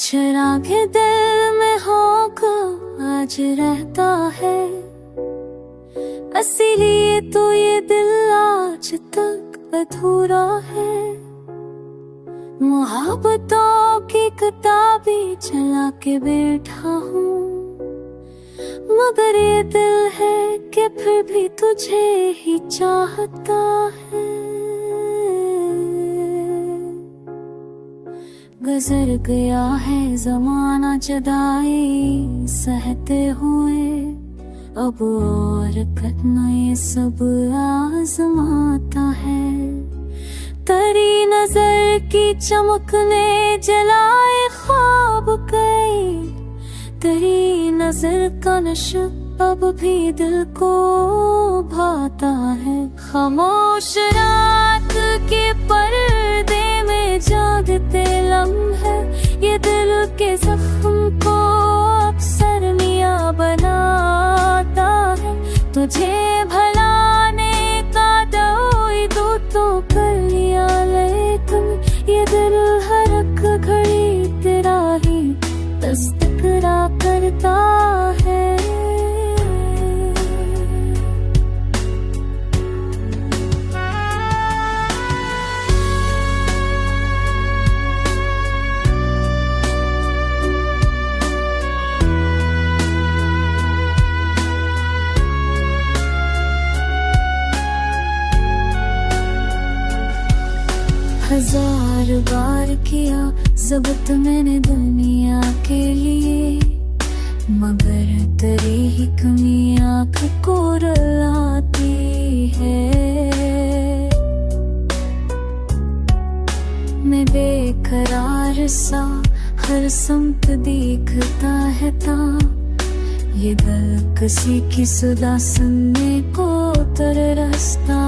चिरागे दिल में होगा आज रहता है, इसीलिए तो ये दिल आज तक अधूरा है। मोहब्बतों की किताबें चला के बैठा हूँ, मगर ये दिल है कि फिर भी तुझे ही चाहता है। गुजर गया है जमाना जुदाई सहते हुए, अब और कितना ये सब आजमाता है। तेरी नजर की चमक ने जलाए ख्वाब कई, तेरी नजर का नशा अब भी दिल को भाता है। खामोश रात के पर्दे में जागते लम्हे, ये दिल के जख्म को अक्सर मियां बनाता है। तुझे भलाने का दवाई दो तो कर लिया, लेकिन ये दिल हर एक घड़ी तेरा ही तज़किरा करता है। हजार बार किया ज़ब्त मैंने दुनिया के लिए, मगर तेरी ही कमी आँख को रुलाती है। मैं बेकरार सा हर समत देखता है ता, ये दिल किसी की सुधा सुनने को तरसता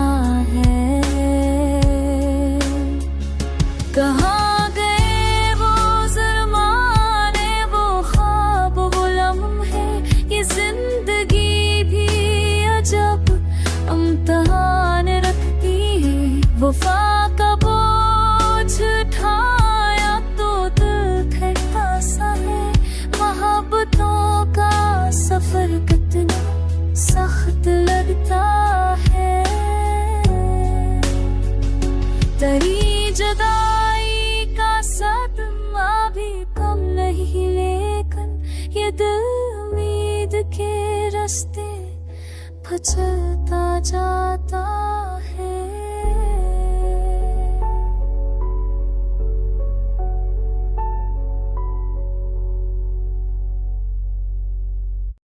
है। कहाँ गए वो ज़रमाने, वो ख्वाब, वो लम्हे, ये जिंदगी भी अजब इम्तिहान रखती है। वफा का बोझ उठाया तो दिल ठहरता सा है, मोहब्बतों का सफर कितना सख्त लगता है। तेरी जुदाई का सदमा भी कम नहीं, लेकिन ये दिल उम्मीद के रास्ते पर चलता जाता है।